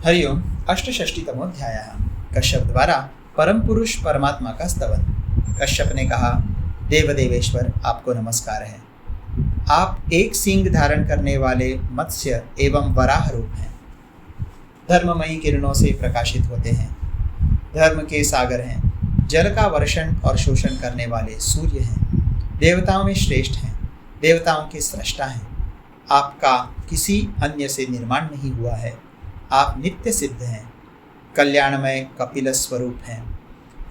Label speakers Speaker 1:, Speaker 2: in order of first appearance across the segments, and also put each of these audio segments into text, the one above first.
Speaker 1: हरिओम। अष्टषष्टितमोऽध्यायः। कश्यप द्वारा परम पुरुष परमात्मा का स्तवन। कश्यप ने कहा, देवदेवेश्वर, आपको नमस्कार है। आप एक सींग धारण करने वाले मत्स्य एवं वराह रूप हैं। धर्ममयी किरणों से प्रकाशित होते हैं। धर्म के सागर हैं। जल का वर्षण और शोषण करने वाले सूर्य हैं। देवताओं में श्रेष्ठ हैं। देवताओं के सृष्टा हैं। आपका किसी अन्य से निर्माण नहीं हुआ है। आप नित्य सिद्ध हैं। कल्याणमय कपिल स्वरूप हैं।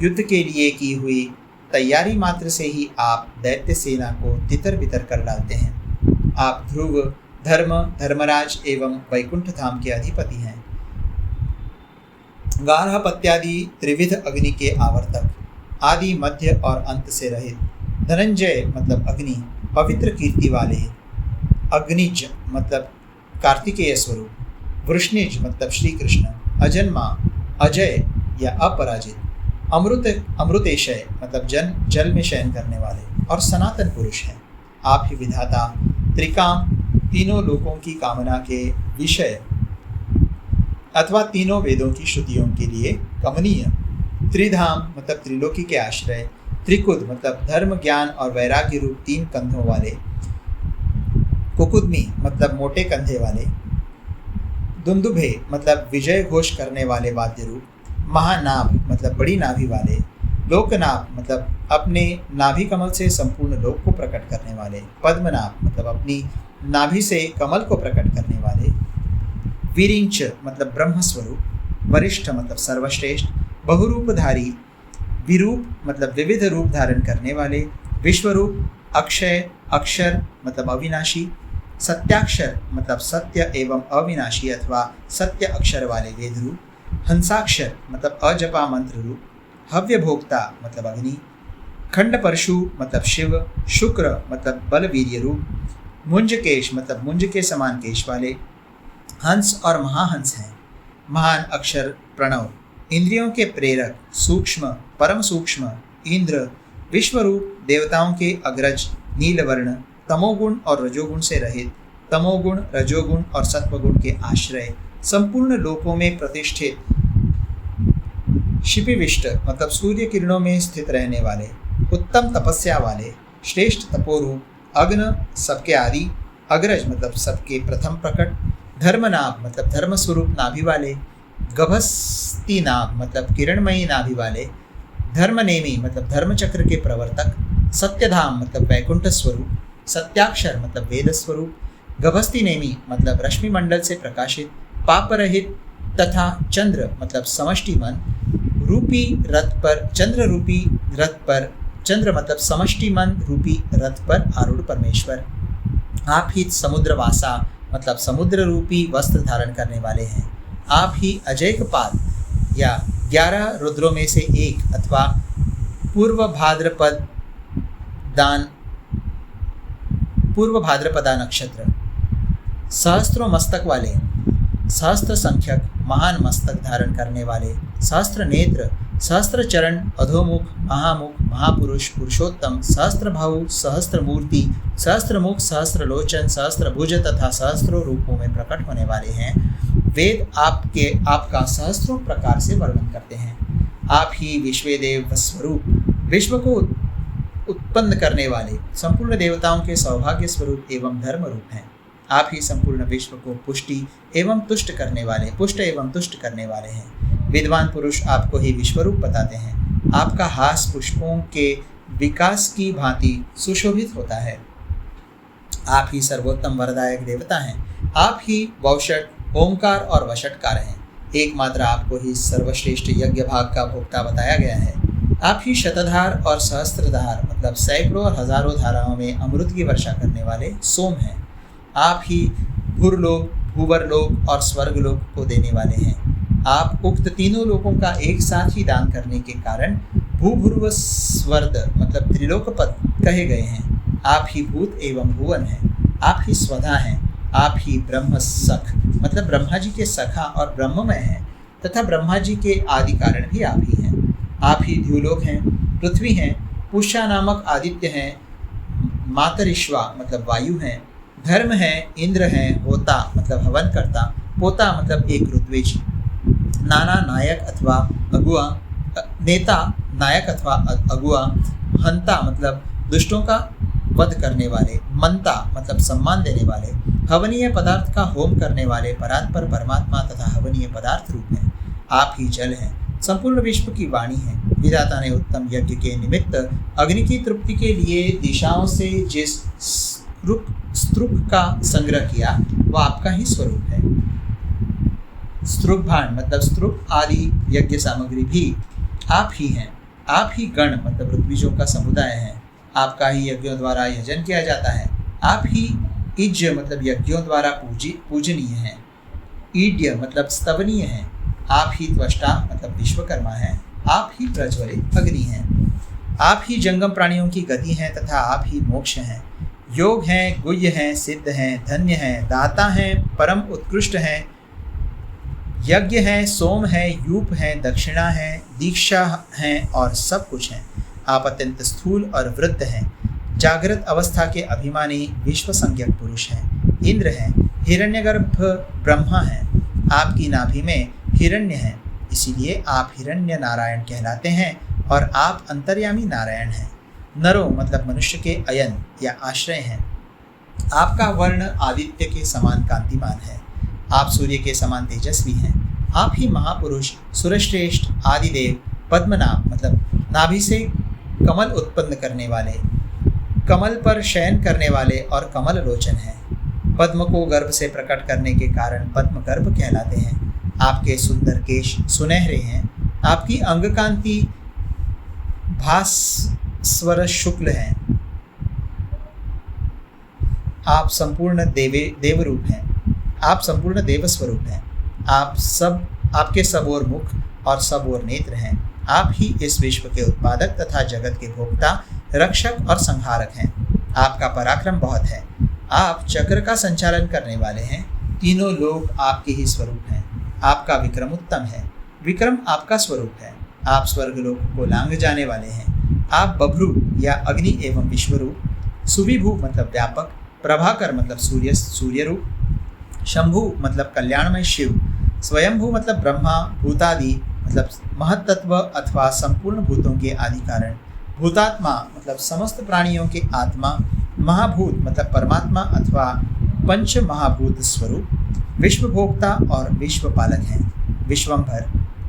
Speaker 1: युद्ध के लिए की हुई तैयारी मात्र से ही आप दैत्य सेना को तितर बितर कर डालते हैं। आप ध्रुव, धर्म, धर्मराज एवं वैकुंठ धाम के अधिपति हैं। गार्हपत्यादि त्रिविध अग्नि के आवर्तक, आदि मध्य और अंत से रहित, धनंजय मतलब अग्नि, पवित्र कीर्ति वाले, अग्निज मतलब कार्तिकेय स्वरूप, वृष्णिज मतलब श्री कृष्ण, अजन्मा, अजय या अपराजित, अमृतेशय मतलब जल में शयन करने वाले और सनातन पुरुष हैं। आप ही विधाता, त्रिकाम, तीनों लोकों की कामना के विषय अथवा तीनों वेदों की श्रुतियों के लिए कमनीय, त्रिधाम मतलब त्रिलोकी के आश्रय, त्रिकुद मतलब धर्म, ज्ञान और वैराग्य रूप तीन कंधों वाले, कुकुदमी मतलब मोटे कंधे वाले, दुंदुभे मतलब विजय घोष करने वाले वाद्य रूप, महानाभ मतलब बड़ी नाभि वाले, लोकनाभ मतलब अपने नाभि कमल से संपूर्ण लोक को प्रकट करने वाले, पद्मनाभ मतलब अपनी नाभि से कमल को प्रकट करने वाले, विरिंच मतलब ब्रह्म स्वरूप, वरिष्ठ मतलब सर्वश्रेष्ठ, बहुरूपधारी, विरूप मतलब विविध रूप धारण करने वाले, विश्वरूप, अक्षय, अक्षर मतलब अविनाशी, सत्याक्षर मतलब सत्य एवं अविनाशी अथवा सत्य अक्षर वाले वेद रूप, हंसाक्षर मतलब अजपा मंत्र रूप, हव्यभोक्ता मतलब अग्नि, खंड परशु मतलब शिव, शुक्र मतलब बलवीर्य रूप, मुंजकेश मतलब मुंज के समान केश वाले, हंस और महाहंस हैं। महान अक्षर प्रणव, इंद्रियों के प्रेरक, सूक्ष्म, परम सूक्ष्म, इंद्र, विश्वरूप, देवताओं के अग्रज, नीलवर्ण, तमोगुण और रजोगुण से रहित, तमोगुण, रजोगुण और सत्वगुण के आश्रय, संपूर्ण लोकों में प्रतिष्ठित, शिपिविष्ट मतलब सूर्य किरणों में स्थित रहने वाले, उत्तम तपस्या वाले, श्रेष्ठ तपोरूप, अग्न सबके आदि, अग्रज मतलब सबके प्रथम प्रकट, धर्मनाभ मतलब धर्म स्वरूप नाभि वाले, गभस्ती नाभ मतलब किरणमयी नाभि वाले, धर्मनेमी मतलब धर्मचक्र के प्रवर्तक, सत्यधाम मतलब वैकुंठ स्वरूप, सत्याक्षर मतलब वेद स्वरूप, गभस्ती नेमी मतलब रश्मि मंडल से प्रकाशित, पाप रहित तथा चंद्र मतलब समष्टि मन रूपी रथ पर, चंद्र रूपी रथ पर, चंद्र मतलब समष्टि मन रूपी रथ पर आरूढ़ परमेश्वर। आप ही समुद्रवासा मतलब समुद्र रूपी वस्त्र धारण करने वाले हैं। आप ही अजैकपाद या 11 रुद्रों में से एक अथवा पूर्व भाद्रपदा नक्षत्र, सहस्त्रों मस्तक वाले, सहस्त्र संख्यक, महान मस्तक धारण करने वाले, सहस्त्र नेत्र, सहस्त्र चरण, अधोमुख, महामुख, महापुरुष, पुरुषोत्तम, सहस्त्र भाव, सहस्त्र मूर्ति, सहस्त्र मुख, सहस्त्र लोचन, सहस्त्र भुज तथा सहस्त्रों रूपों में प्रकट होने वाले हैं। वेद आपका सहस्त्रों प्रकार से वर्णन करते हैं। आप ही विश्वदेव स्वरूप, विश्व को उत्पन्न करने वाले, संपूर्ण देवताओं के सौभाग्य स्वरूप एवं धर्म रूप हैं। आप ही संपूर्ण विश्व को पुष्ट एवं तुष्ट करने वाले हैं। विद्वान पुरुष आपको ही विश्वरूप बताते हैं। आपका हास पुष्पों के विकास की भांति सुशोभित होता है। आप ही सर्वोत्तम वरदायक देवता हैं। आप ही वौषट, ओंकार और वषटकार हैं। एकमात्र आपको ही सर्वश्रेष्ठ यज्ञ भाग का भोक्ता बताया गया है। आप ही शतधार और सहस्त्रधार मतलब सैकड़ों और हजारों धाराओं में अमृत की वर्षा करने वाले सोम हैं। आप ही भूरलोक, भूवरलोक और स्वर्गलोक को देने वाले हैं। आप उक्त तीनों लोकों का एक साथ ही दान करने के कारण भूभुर्व स्वर्द मतलब त्रिलोकपद कहे गए हैं। आप ही भूत एवं भुवन हैं। आप ही स्वधा हैं। आप ही ब्रह्म सख मतलब ब्रह्मा जी के सखा और ब्रह्ममय हैं तथा ब्रह्मा जी के आदि कारण भी आप ही हैं। आप ही द्युलोक हैं, पृथ्वी हैं, पुष्या नामक आदित्य हैं, मातरिश्वा मतलब वायु हैं, धर्म है, इंद्र है, होता मतलब हवन करता, पोता मतलब एक ऋत्विज, नाना नायक अथवा अगुआ, नेता नायक अथवा अगुआ, हंता मतलब दुष्टों का वध करने वाले, मंता मतलब सम्मान देने वाले, हवनीय पदार्थ का होम करने वाले परात्पर परमात्मा तथा हवनीय पदार्थ रूप हैं। आप ही जल हैं, संपूर्ण विश्व की वाणी है। विधाता ने उत्तम यज्ञ के निमित्त अग्नि की तृप्ति के लिए दिशाओं से जिस स्तृक का संग्रह किया वह आपका ही स्वरूप है। स्तृक भांड मतलब स्तृक आदि यज्ञ सामग्री भी आप ही हैं। आप ही गण मतलब ऋत्विजों का समुदाय है। आपका ही यज्ञों द्वारा यजन किया जाता है। आप ही इज्य मतलब यज्ञों द्वारा पूजनीय है। ईड्य मतलब स्तवनीय है। आप ही त्वष्टा मतलब विश्वकर्मा है। आप ही प्रज्वलित अग्नि हैं। आप ही जंगम प्राणियों की गति हैं तथा आप ही मोक्ष हैं। योग हैं, गुह्य हैं, सिद्ध हैं, धन्य हैं, दाता हैं, परम उत्कृष्ट हैं, यज्ञ हैं, सोम हैं, यूप हैं, दक्षिणा हैं, दीक्षा हैं और सब कुछ हैं। आप अत्यंत स्थूल और वृद्ध हैं। जागृत अवस्था के अभिमानी विश्व संज्ञक पुरुष हैं। इंद्र हैं, हिरण्यगर्भ ब्रह्मा हैं। आपकी नाभि में हिरण्य है, इसीलिए आप हिरण्य नारायण कहलाते हैं और आप अंतर्यामी नारायण हैं। नरो मतलब मनुष्य के अयन या आश्रय हैं। आपका वर्ण आदित्य के समान कांतिमान है। आप सूर्य के समान तेजस्वी हैं। आप ही महापुरुष, सुरश्रेष्ठ, आदिदेव, पद्मनाभ मतलब नाभि से कमल उत्पन्न करने वाले, कमल पर शयन करने वाले और कमल लोचन हैं। पद्म को गर्भ से प्रकट करने के कारण पद्म गर्भ कहलाते हैं। आपके सुंदर केश सुनहरे हैं। आपकी अंगकांति भास्वर शुक्ल है। आप संपूर्ण देवरूप हैं। आप संपूर्ण देव स्वरूप हैं। आपके सब ओर मुख और सब ओर नेत्र हैं। आप ही इस विश्व के उत्पादक तथा जगत के भोक्ता, रक्षक और संहारक हैं। आपका पराक्रम बहुत है। आप चक्र का संचालन करने वाले हैं। तीनों लोग आपके ही स्वरूप हैं। आपका विक्रम उत्तम है। विक्रम आपका स्वरूप है। आप स्वर्गलोक को लांघ जाने वाले हैं। आप बभ्रू या अग्नि एवं विश्वरूप, सुविभू मतलब व्यापक, प्रभाकर मतलब सूर्य रूप, शंभु मतलब कल्याणमय शिव, स्वयंभू मतलब ब्रह्मा, भूतादि मतलब महत्तत्व अथवा संपूर्ण भूतों के आदि कारण, भूतात्मा मतलब समस्त प्राणियों के आत्मा, महाभूत मतलब परमात्मा अथवा पंच महाभूत स्वरूप, विश्वभोक्ता और विश्वपालक हैं। विश्वंभर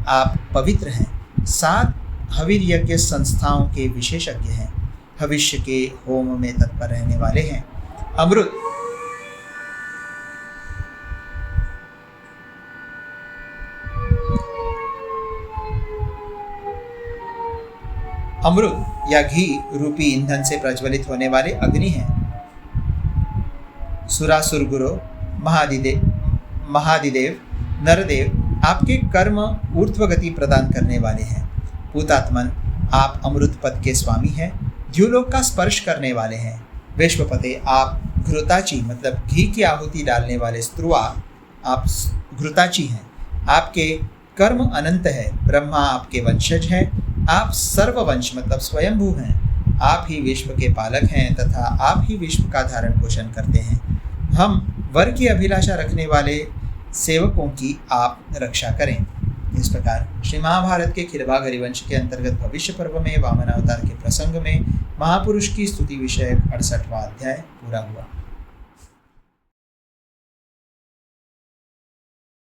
Speaker 1: आप पवित्र हैं। 7 हविर यज्ञ संस्थाओं के विशेषज्ञ हैं। भविष्य के होम में तत्पर रहने वाले हैं। अमृत या घी रूपी ईंधन से प्रज्वलित होने वाले अग्नि हैं। सुरासुर गुरु महादिदेव नरदेव आपके कर्म ऊर्ध्व गति प्रदान करने वाले हैं। भूतात्मन आप अमृत पद के स्वामी हैं। द्युलोक का स्पर्श करने वाले हैं। विश्वपते आप घृताची मतलब घी की आहुति डालने वाले स्त्रुआ आप घृताची हैं। आपके कर्म अनंत है। ब्रह्मा आपके वंशज हैं। आप सर्ववंश मतलब स्वयंभू हैं। आप ही विश्व के पालक हैं तथा आप ही विश्व का धारण पोषण करते हैं। हम वर की अभिलाषा रखने वाले सेवकों की आप रक्षा करें। इस प्रकार श्री महाभारत के खिलवाड़ हरिवंश के अंतर्गत भविष्य पर्व में वामन अवतार के प्रसंग में महापुरुष की स्तुति विषयक 68वां अध्याय पूरा हुआ।